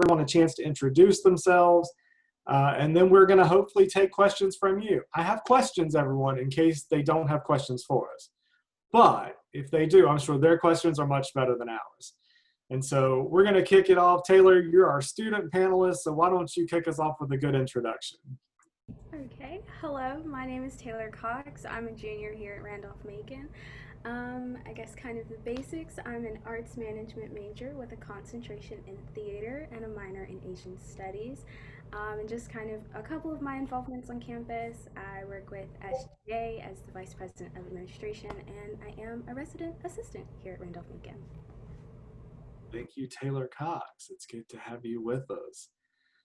everyone a chance to introduce themselves, and then we're going to hopefully take questions from you. I have questions, everyone, in case they don't have questions for us. But if they do, I'm sure their questions are much better than ours. And so we're going to kick it off. Taylor, you're our student panelist, so why don't you kick us off with a good introduction? Okay, hello, my name is Taylor Cox. I'm a junior here at Randolph-Macon. I guess kind of the basics. I'm an arts management major with a concentration in theater and a minor in Asian studies. And just kind of a couple of my involvements on campus. I work with SGA as the Vice President of Administration, and I am a resident assistant here at Randolph-Macon. Thank you, Taylor Cox. It's good to have you with us.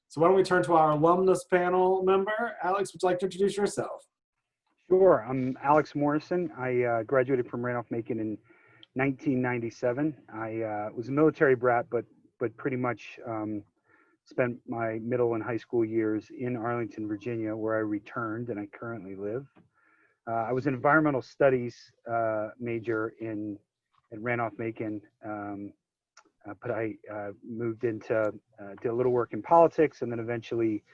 So why don't we turn to our alumnus panel member. Alex, would you like to introduce yourself? Sure. I'm Alex Morrison. I graduated from Randolph-Macon in 1997. I was a military brat, but pretty much spent my middle and high school years in Arlington, Virginia, where I returned and I currently live. I was an environmental studies major at Randolph-Macon, but I moved into, did a little work in politics and then eventually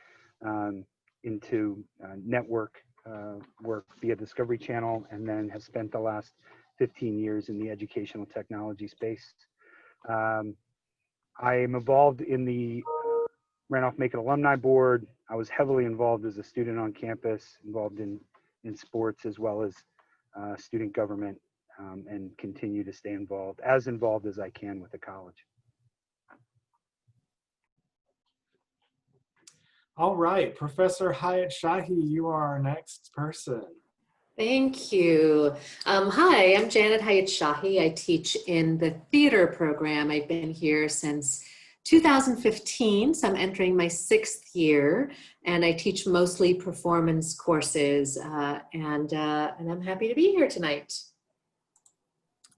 into network work via Discovery Channel, and then have spent the last 15 years in the educational technology space. I am involved in the Randolph-Macon Alumni Board. I was heavily involved as a student on campus, involved in sports as well as student government, and continue to stay involved as I can with the college. All right, Professor Hayat Shahi, you are our next person. Thank you. Hi, I'm Janet Hayat Shahi. I teach in the theater program. I've been here since 2015, so I'm entering my 6th year, and I teach mostly performance courses, and I'm happy to be here tonight.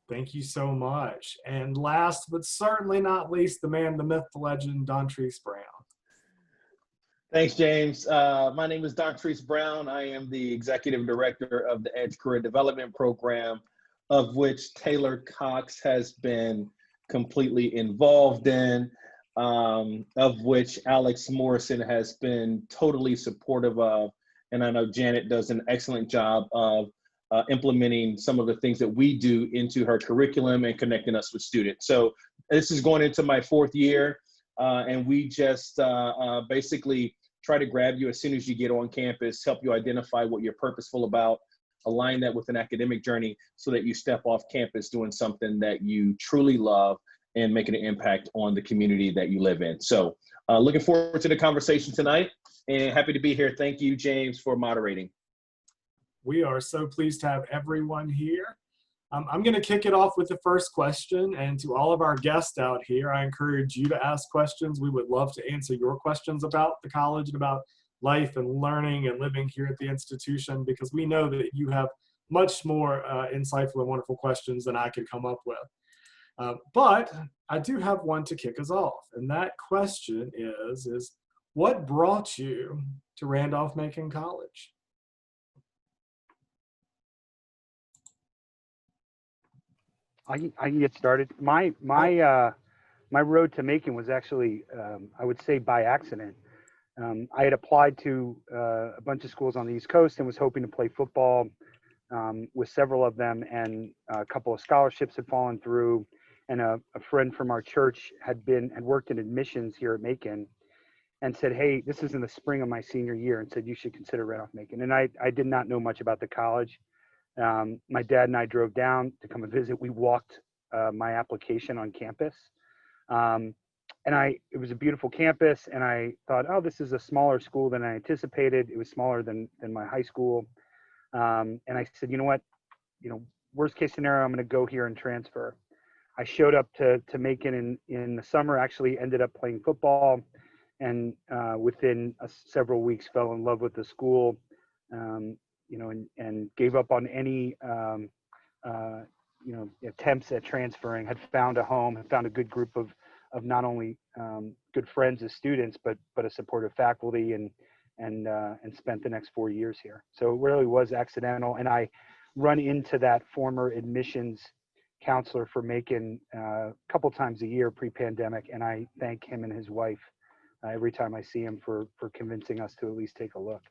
Thank you so much. And last but certainly not least, the man, the myth, the legend, Dontrese Brown. Thanks, James. My name is Dontrese Brown. I am the Executive Director of the Edge Career Development Program, of which Taylor Cox has been completely involved in, of which Alex Morrison has been totally supportive of. And I know Janet does an excellent job of implementing some of the things that we do into her curriculum and connecting us with students. So this is going into my 4th year, and we just basically try to grab you as soon as you get on campus, help you identify what you're purposeful about, align that with an academic journey so that you step off campus doing something that you truly love and making an impact on the community that you live in. So looking forward to the conversation tonight and happy to be here. Thank you, James, for moderating. We are so pleased to have everyone here. I'm going to kick it off with the first question, and to all of our guests out here, I encourage you to ask questions. We would love to answer your questions about the college and about life and learning and living here at the institution, because we know that you have much more insightful and wonderful questions than I could come up with. But I do have one to kick us off, and that question is what brought you to Randolph-Macon College? I can get started. My road to Macon was actually, I would say, by accident. I had applied to a bunch of schools on the East Coast and was hoping to play football with several of them, and a couple of scholarships had fallen through. And a friend from our church had worked in admissions here at Macon, and said, "Hey, this is in the spring of my senior year," and said, "You should consider Randolph-Macon." And I did not know much about the college. My dad and I drove down to come and visit. We walked my application on campus. And it was a beautiful campus, and I thought, oh, this is a smaller school than I anticipated. It was smaller than my high school. And I said, you know what, worst case scenario, I'm going to go here and transfer. I showed up to Macon in the summer, actually ended up playing football, and within several weeks fell in love with the school. And gave up on any, attempts at transferring. Had found a home, had found a good group of not only good friends as students, but a supportive faculty, and spent the next 4 years here. So it really was accidental. And I run into that former admissions counselor for Macon a couple times a year pre-pandemic, and I thank him and his wife every time I see him for convincing us to at least take a look.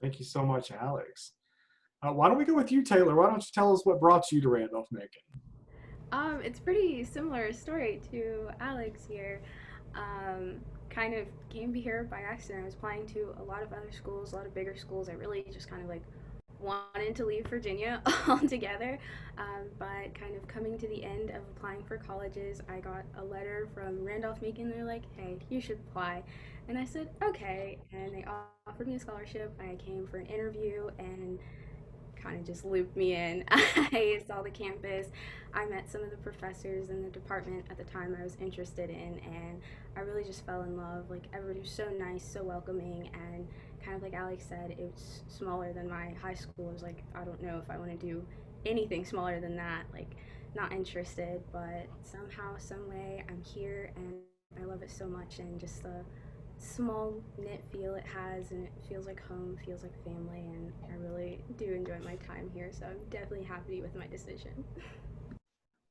Thank you so much, Alex. Why don't we go with you, Taylor? Why don't you tell us what brought you to Randolph-Macon? It's pretty similar story to Alex here. Kind of came here by accident. I was applying to a lot of other schools, a lot of bigger schools. I really just kind of like wanted to leave Virginia altogether. But kind of coming to the end of applying for colleges, I got a letter from Randolph-Macon. They're like, hey, you should apply. And I said, okay. And they offered me a scholarship. I came for an interview and kind of just looped me in. I saw the campus. I met some of the professors in the department at the time I was interested in, and I really just fell in love. Like, everybody was so nice, so welcoming, and kind of like Alex said, it was smaller than my high school. I was like, I don't know if I want to do anything smaller than that. Like, not interested, but somehow, some way, I'm here, and I love it so much, and just the small knit feel it has, and it feels like home, feels like family, and I really do enjoy my time here, so I'm definitely happy with my decision.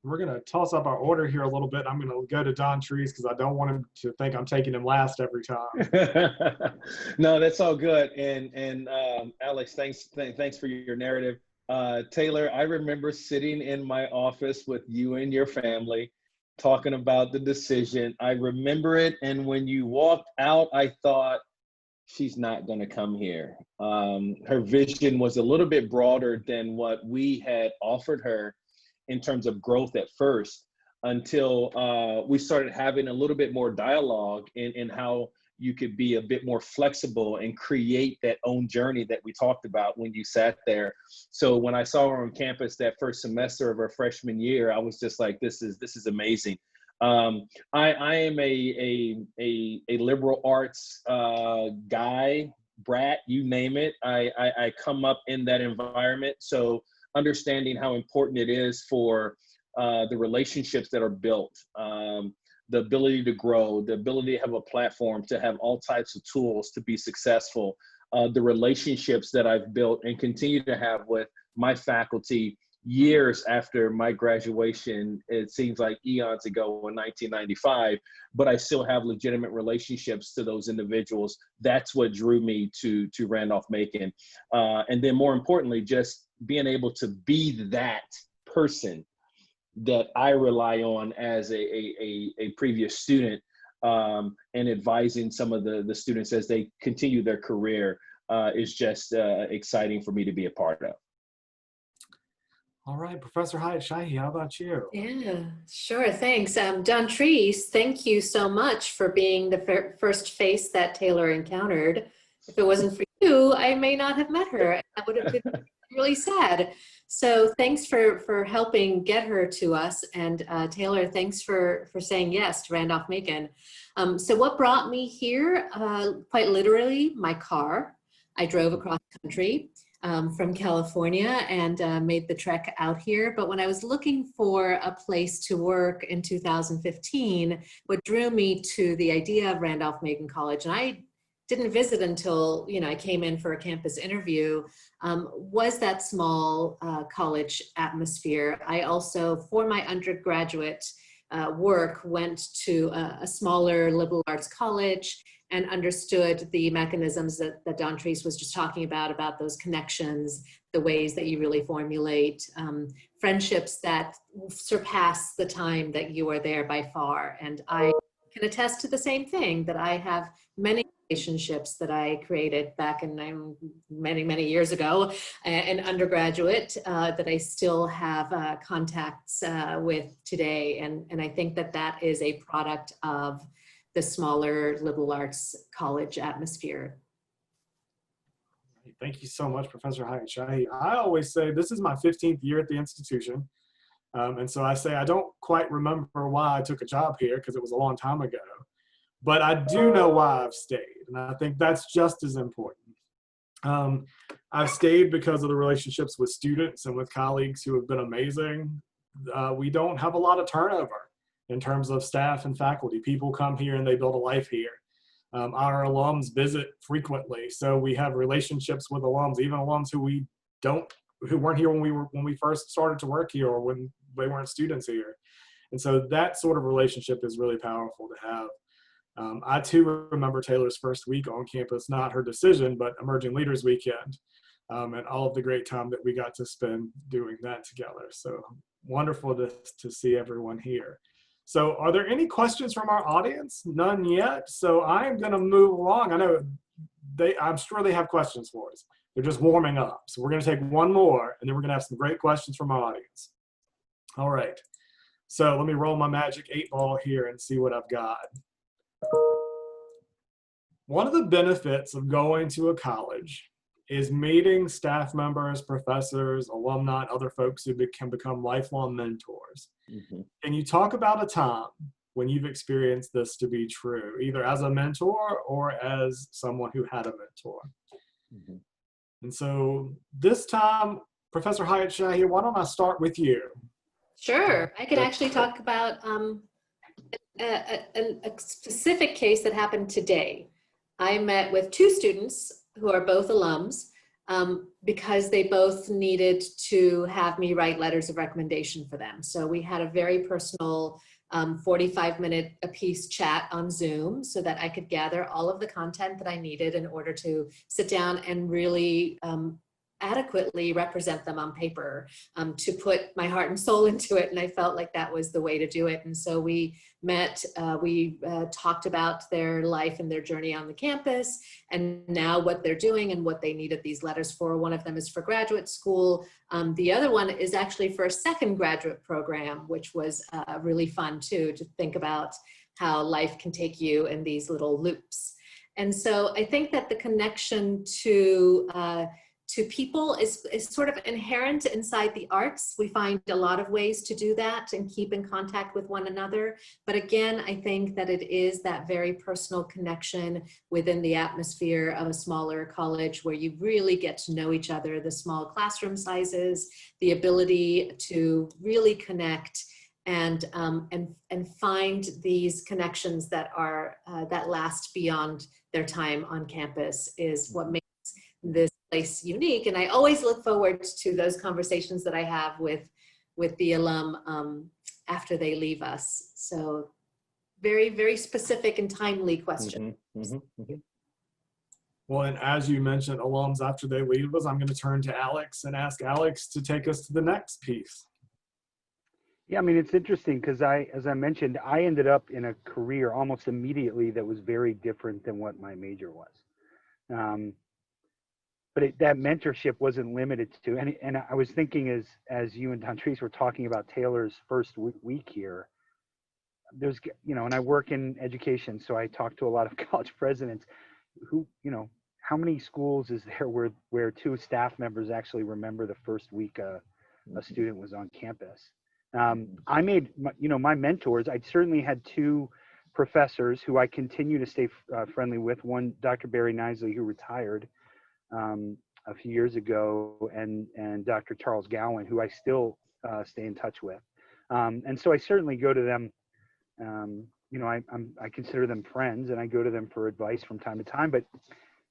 We're going to toss up our order here a little bit. I'm going to go to Don Trees because I don't want him to think I'm taking him last every time. No, that's all good. And Alex, thanks for your narrative. Taylor, I remember sitting in my office with you and your family talking about the decision. I remember it. And when you walked out, I thought, she's not going to come here. Her vision was a little bit broader than what we had offered her in terms of growth at first, until we started having a little bit more dialogue in how you could be a bit more flexible and create that own journey that we talked about when you sat there. So when I saw her on campus that first semester of her freshman year, I was just like, this is amazing. I am a liberal arts guy, brat, you name it. I come up in that environment. So understanding how important it is for the relationships that are built, the ability to grow, the ability to have a platform, to have all types of tools to be successful, the relationships that I've built and continue to have with my faculty years after my graduation. It seems like eons ago in 1995, but I still have legitimate relationships to those individuals. That's what drew me to Randolph-Macon. And then more importantly, just being able to be that person that I rely on as a previous student, and advising some of the students as they continue their career is just exciting for me to be a part of. All right, Professor Hyatt-Shahi, how about you? Yeah, sure. Thanks. Don Trees, thank you so much for being the first face that Taylor encountered. If it wasn't for you, I may not have met her. That would have been really sad. So thanks for helping get her to us. And Taylor, thanks for saying yes to Randolph-Macon. So what brought me here? Quite literally, my car. I drove across country from California and made the trek out here. But when I was looking for a place to work in 2015, what drew me to the idea of Randolph-Macon College, and I didn't visit until I came in for a campus interview, was that small college atmosphere. I also, for my undergraduate work, went to a smaller liberal arts college and understood the mechanisms that Don Trees was just talking about those connections, the ways that you really formulate friendships that surpass the time that you are there by far. And I can attest to the same thing, that I have many relationships that I created back in many years ago in undergraduate that I still have contacts with today. And I think that is a product of the smaller liberal arts college atmosphere. Thank you so much, Professor Hyatt-Shahi. I always say this is my 15th year at the institution. And so I say I don't quite remember why I took a job here because it was a long time ago. But I do know why I've stayed, and I think that's just as important. I've stayed because of the relationships with students and with colleagues who have been amazing. We don't have a lot of turnover in terms of staff and faculty. People come here and they build a life here. Our alums visit frequently, so we have relationships with alums, even alums who weren't here when we first started to work here or when they weren't students here. And so that sort of relationship is really powerful to have. I too remember Taylor's first week on campus, not her decision, but Emerging Leaders Weekend, and all of the great time that we got to spend doing that together. So wonderful to see everyone here. So are there any questions from our audience? None yet. So I am going to move along. I know I'm sure they have questions for us. They're just warming up. So we're going to take one more, and then we're going to have some great questions from our audience. All right. So let me roll my magic 8-ball here and see what I've got. One of the benefits of going to a college is meeting staff members, professors, alumni, other folks who can become lifelong mentors. Mm-hmm. Can you talk about a time when you've experienced this to be true, either as a mentor or as someone who had a mentor? Mm-hmm. And so this time, Professor Hyatt Shahi, why don't I start with you? Sure. I could actually talk about a specific case that happened today. I met with 2 students who are both alums because they both needed to have me write letters of recommendation for them. So we had a very personal 45-minute apiece chat on Zoom so that I could gather all of the content that I needed in order to sit down and really adequately represent them on paper, to put my heart and soul into it. And I felt like that was the way to do it. And so we met, we talked about their life and their journey on the campus, and now what they're doing and what they needed these letters for. One of them is for graduate school. The other one is actually for a second graduate program, which was really fun too, to think about how life can take you in these little loops. And so I think that the connection to people is sort of inherent inside the arts. We find a lot of ways to do that and keep in contact with one another. But again, I think that it is that very personal connection within the atmosphere of a smaller college where you really get to know each other, the small classroom sizes, the ability to really connect and find these connections that are that last beyond their time on campus is what makes this place unique. And I always look forward to those conversations that I have with the alum after they leave us. So very, very specific and timely question. Mm-hmm. Mm-hmm. Mm-hmm. Well, and as you mentioned, alums after they leave us, I'm going to turn to Alex and ask Alex to take us to the next piece. Yeah, I mean, it's interesting because as I mentioned, I ended up in a career almost immediately that was very different than what my major was. But that mentorship wasn't limited to, and I was thinking as you and Dontrice were talking about Taylor's first week here, there's, and I work in education, so I talk to a lot of college presidents who, how many schools is there where 2 staff members actually remember the first week a student was on campus? I made, my mentors, I certainly had 2 professors who I continue to stay friendly with. One, Dr. Barry Nisley, who retired a few years ago, and Dr. Charles Gowan, who I still stay in touch with. And so I certainly go to them, I consider them friends, and I go to them for advice from time to time. But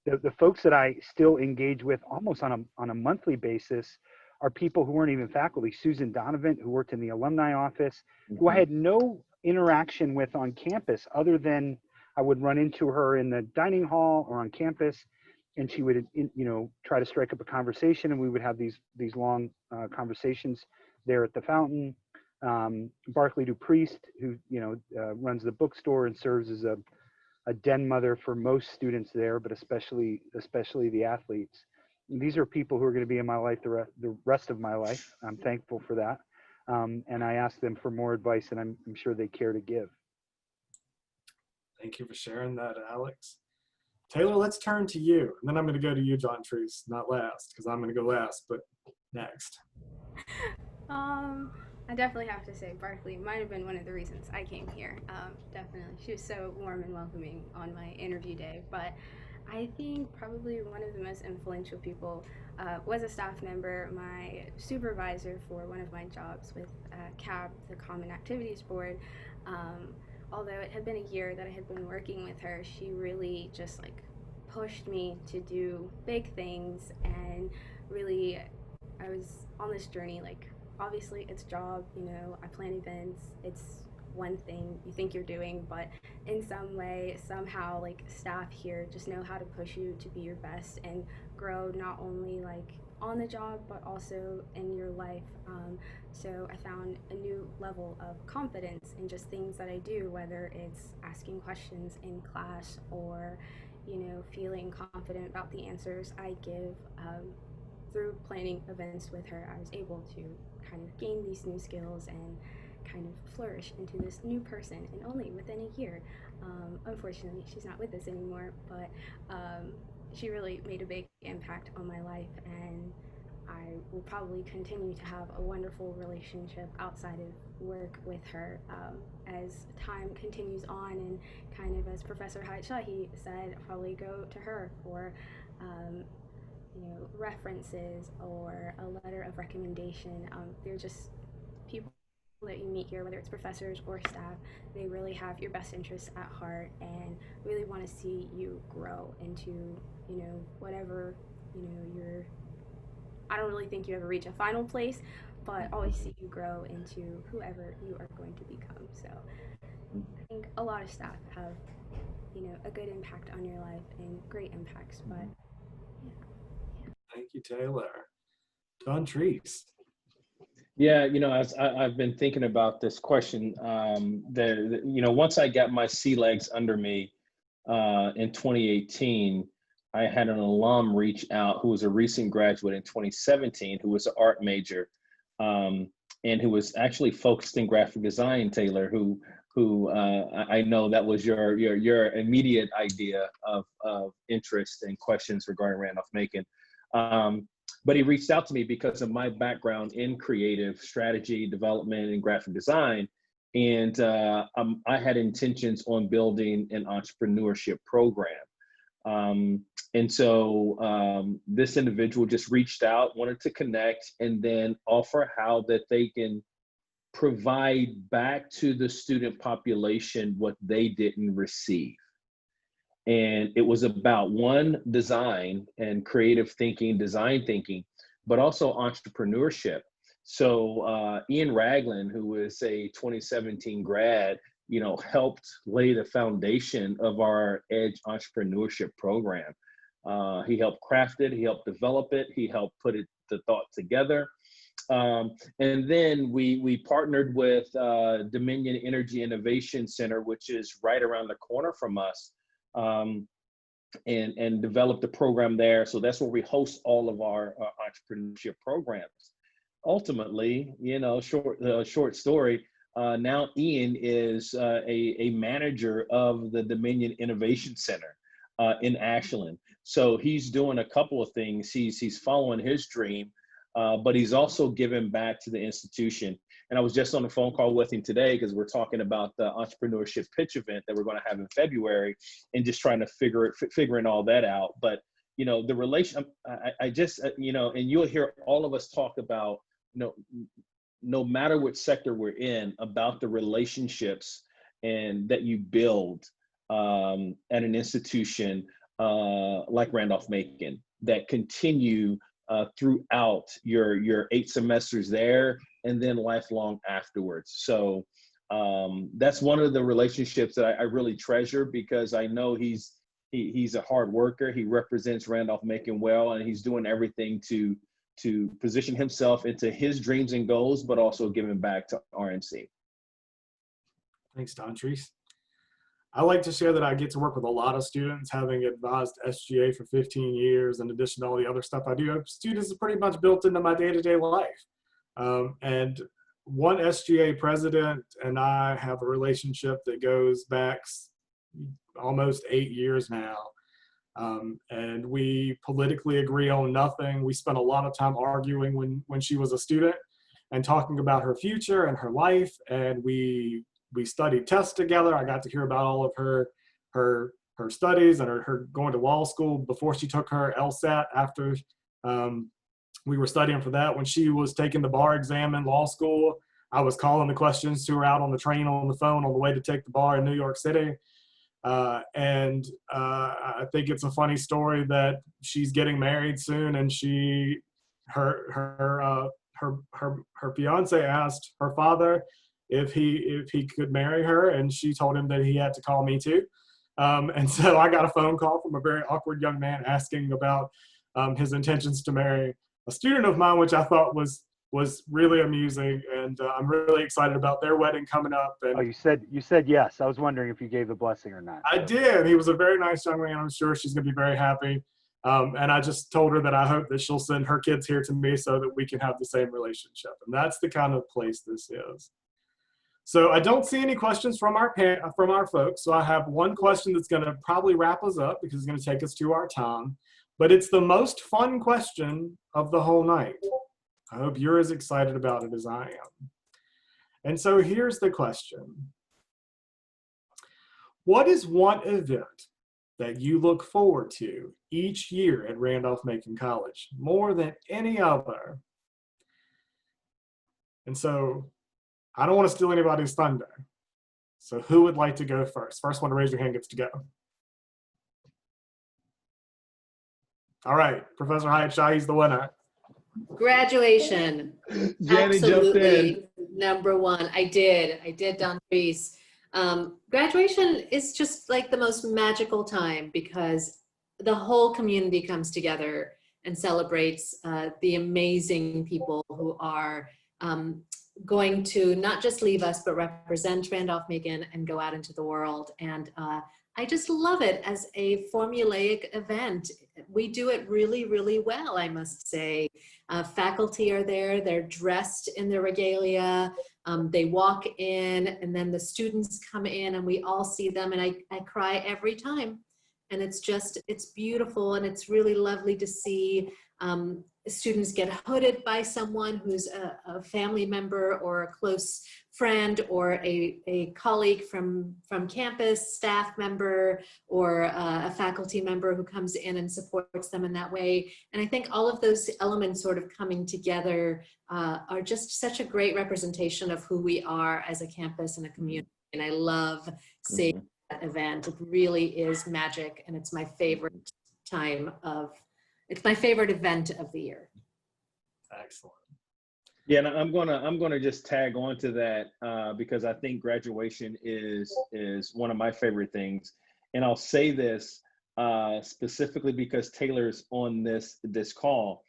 the folks that I still engage with almost on a monthly basis are people who weren't even faculty. Susan Donovan, who worked in the alumni office, who I had no interaction with on campus other than I would run into her in the dining hall or on campus, and she would, try to strike up a conversation, and we would have these long conversations there at the fountain. Barclay Dupriest, who runs the bookstore and serves as a den mother for most students there, but especially the athletes. And these are people who are going to be in my life the rest of my life. I'm thankful for that, and I ask them for more advice, and I'm sure they care to give. Thank you for sharing that, Alex. Taylor, let's turn to you. And then I'm going to go to you, Dontrice, not last, because I'm going to go last, but next. I definitely have to say Barclay might have been one of the reasons I came here. Definitely. She was so warm and welcoming on my interview day. But I think probably one of the most influential people was a staff member, my supervisor for one of my jobs with CAB, the Common Activities Board. Although it had been a year that I had been working with her, she really just pushed me to do big things, and really I was on this journey, obviously it's job, I plan events, it's one thing you think you're doing, but in some way, somehow, like staff here just know how to push you to be your best and grow not only like on the job but also in your life. So I found a new level of confidence in just things that I do, whether it's asking questions in class or, feeling confident about the answers I give. Through planning events with her, I was able to kind of gain these new skills and kind of flourish into this new person, and only within a year. Unfortunately, she's not with us anymore, but she really made a big impact on my life, and I will probably continue to have a wonderful relationship outside of work with her as time continues on, and kind of as Professor Hayat Shahi said, I'll probably go to her for references or a letter of recommendation. They're just people that you meet here, whether it's professors or staff. They really have your best interests at heart and really want to see you grow into, whatever, you're. I don't really think you ever reach a final place, but always see you grow into whoever you are going to become. So I think a lot of staff have, a good impact on your life and great impacts, but Thank you, Taylor. Don Treese. Yeah, as I've been thinking about this question, once I got my sea legs under me in 2018, I had an alum reach out who was a recent graduate in 2017, who was an art major, and who was actually focused in graphic design, Taylor, who I know that was your immediate idea of interest and questions regarding Randolph-Macon. But he reached out to me because of my background in creative strategy, development, and graphic design. And I had intentions on building an entrepreneurship program. And so this individual just reached out, wanted to connect, and then offer how that they can provide back to the student population what they didn't receive. And it was about one, design and creative thinking, design thinking, but also entrepreneurship. So Ian Ragland, who was a 2017 grad, helped lay the foundation of our EDGE entrepreneurship program. He helped craft it, he helped develop it, he helped put the thought together. And then we partnered with Dominion Energy Innovation Center, which is right around the corner from us. And developed a program there. So that's where we host all of our entrepreneurship programs. Ultimately, short story, now Ian is a manager of the Dominion Innovation Center in Ashland. So he's doing a couple of things. He's following his dream, but he's also giving back to the institution. And I was just on a phone call with him today because we're talking about the entrepreneurship pitch event that we're going to have in February, and just trying to figuring all that out. But the relation, I just and you'll hear all of us talk about no matter which sector we're in, about the relationships and that you build at an institution like Randolph-Macon that continue throughout your 8 semesters there, and then lifelong afterwards. So that's one of the relationships that I really treasure, because I know he's a hard worker. He represents Randolph-Macon well, and he's doing everything to position himself into his dreams and goals, but also giving back to RMC. Thanks, Don Treese. I like to share that I get to work with a lot of students, having advised SGA for 15 years, in addition to all the other stuff I do. Students are pretty much built into my day-to-day life. And one SGA president and I have a relationship that goes back almost 8 years now. And we politically agree on nothing. We spent a lot of time arguing when she was a student and talking about her future and her life. And we studied tests together. I got to hear about all of her studies and her going to law school before she took her LSAT. After we were studying for that, when she was taking the bar exam in law school, I was calling the questions to her out on the train, on the phone, on the way to take the bar in New York City. And I think it's a funny story that she's getting married soon, and her fiance asked her father if he could marry her, and she told him that he had to call me too. And so I got a phone call from a very awkward young man asking about his intentions to marry a student of mine, which I thought was really amusing, and I'm really excited about their wedding coming up. Oh, And you said yes. I was wondering if you gave the blessing or not. I did. He was a very nice young man. I'm sure she's going to be very happy. And I just told her that I hope that she'll send her kids here to me so that we can have the same relationship. And that's the kind of place this is. So I don't see any questions from our folks. So I have one question that's going to probably wrap us up because it's going to take us to our time. But it's the most fun question of the whole night. I hope you're as excited about it as I am. And so here's the question. What is one event that you look forward to each year at Randolph-Macon College more than any other? And so I don't want to steal anybody's thunder. So who would like to go first? First one to raise your hand gets to go. All right, Professor Hyatt Shahi's the winner. Graduation. Janet jumped in. Absolutely. Number one. I did, Don Reese. Graduation is just like the most magical time because the whole community comes together and celebrates the amazing people who are going to not just leave us, but represent Randolph-Macon and go out into the world. And I just love it as a formulaic event. We do it really, really well, I must say. Faculty are there, they're dressed in their regalia, they walk in, and then the students come in and we all see them, and I cry every time. And it's beautiful, and it's really lovely to see students get hooded by someone who's a family member or a close friend or a colleague from campus, staff member, or a faculty member who comes in and supports them in that way. And I think all of those elements sort of coming together are just such a great representation of who we are as a campus and a community. And I love seeing that event. It really is magic, and it's my favorite it's my favorite event of the year. Excellent. Yeah, and I'm gonna just tag on to that because I think graduation is one of my favorite things, and I'll say this specifically because Taylor's on this call.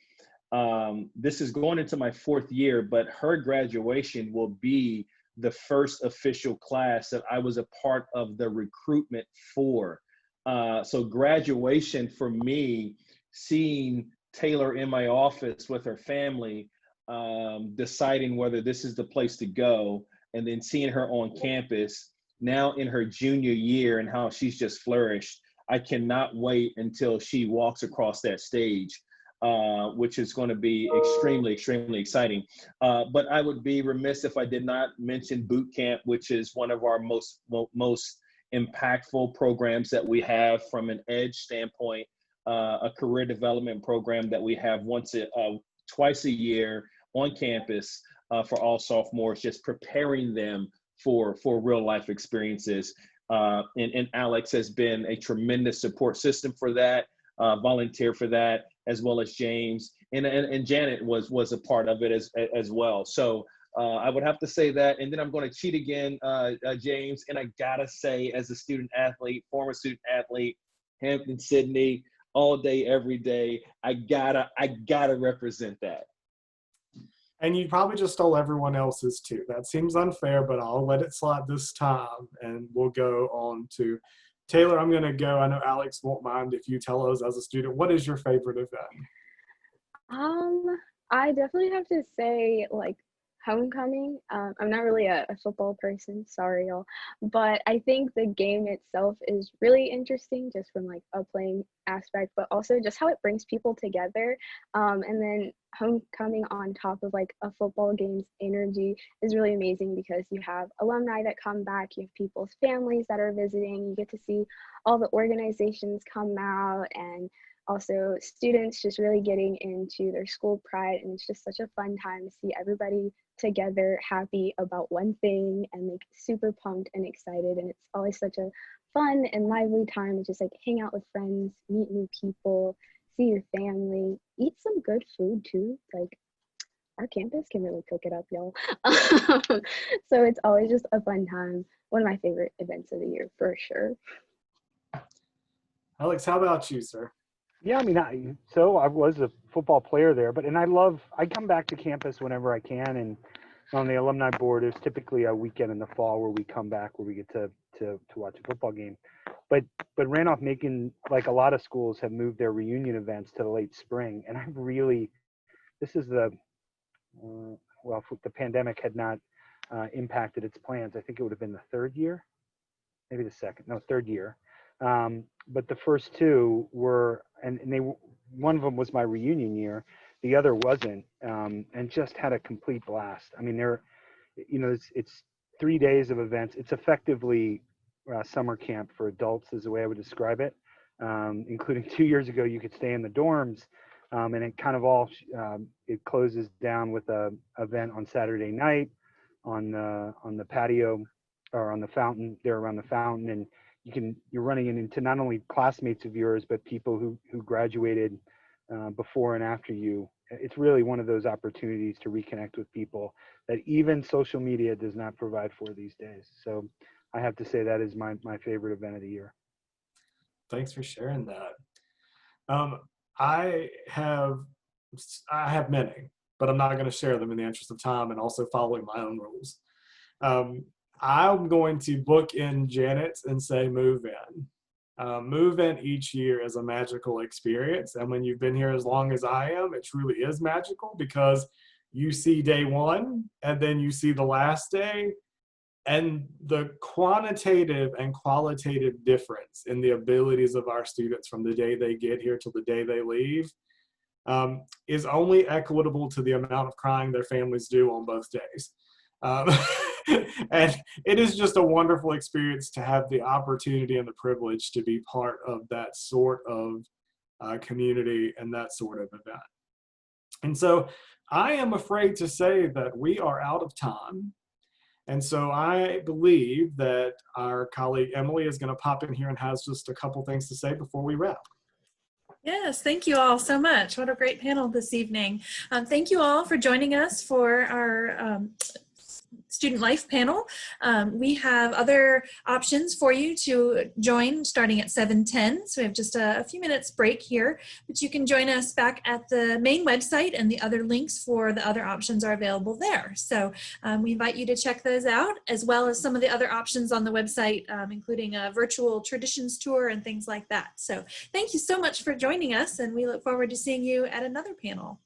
This is going into my 4th year, but her graduation will be the first official class that I was a part of the recruitment for. So graduation for me, seeing Taylor in my office with her family, deciding whether this is the place to go, and then seeing her on campus now in her junior year and how she's just flourished. I cannot wait until she walks across that stage, which is going to be extremely, extremely exciting. But I would be remiss if I did not mention boot camp, which is one of our most impactful programs that we have from an EDGE standpoint. A career development program that we have twice a year on campus for all sophomores, just preparing them for real life experiences. And Alex has been a tremendous support system for that, volunteer for that, as well as James. And Janet was a part of it as well. So I would have to say that. And then I'm going to cheat again, James. And I gotta say, as a student athlete, former student athlete, Hampton-Sydney, all day, every day, I gotta represent that. And you probably just stole everyone else's too. That seems unfair, but I'll let it slide this time, and we'll go on to Taylor. I'm going to go. I know Alex won't mind if you tell us as a student, what is your favorite event? I definitely have to say like homecoming. I'm not really a football person, sorry y'all, but I think the game itself is really interesting just from like a playing aspect, but also just how it brings people together. And then homecoming on top of like a football game's energy is really amazing because you have alumni that come back, you have people's families that are visiting, you get to see all the organizations come out, and also students just really getting into their school pride. And it's just such a fun time to see everybody together happy about one thing and like super pumped and excited. And it's always such a fun and lively time to just like hang out with friends, meet new people, see your family, eat some good food too. Like our campus can really cook it up, y'all. So it's always just a fun time. One of my favorite events of the year for sure. Alex, how about you, sir? Yeah, I mean, I was a football player there, but I come back to campus whenever I can, and on the alumni board, there's typically a weekend in the fall where we come back where we get to watch a football game. But Randolph-Macon, like a lot of schools, have moved their reunion events to the late spring, and this is well, if the pandemic had not impacted its plans, I think it would have been the third year, maybe the second, no, third year. But the first two were, and one of them was my reunion year, the other wasn't, and just had a complete blast. I mean, it's 3 days of events. It's effectively summer camp for adults is the way I would describe it, including 2 years ago, you could stay in the dorms, and it kind of it closes down with a event on Saturday night on the patio or on the fountain, there around the fountain, and you're running into not only classmates of yours, but people who graduated before and after you. It's really one of those opportunities to reconnect with people that even social media does not provide for these days. So I have to say that is my favorite event of the year. Thanks for sharing that. I have many, but I'm not going to share them in the interest of time and also following my own rules. I'm going to book in Janet's and say move in. Move in each year is a magical experience. And when you've been here as long as I am, it truly is magical because you see day one and then you see the last day, and the quantitative and qualitative difference in the abilities of our students from the day they get here to the day they leave is only equitable to the amount of crying their families do on both days. And it is just a wonderful experience to have the opportunity and the privilege to be part of that sort of community and that sort of event. And so I am afraid to say that we are out of time. And so I believe that our colleague Emily is going to pop in here and has just a couple things to say before we wrap. Yes, thank you all so much. What a great panel this evening. Thank you all for joining us for our Student Life panel. We have other options for you to join starting at 7:10. So we have just a few minutes break here, but you can join us back at the main website, and the other links for the other options are available there. So we invite you to check those out, as well as some of the other options on the website, including a virtual traditions tour and things like that. So thank you so much for joining us, and we look forward to seeing you at another panel.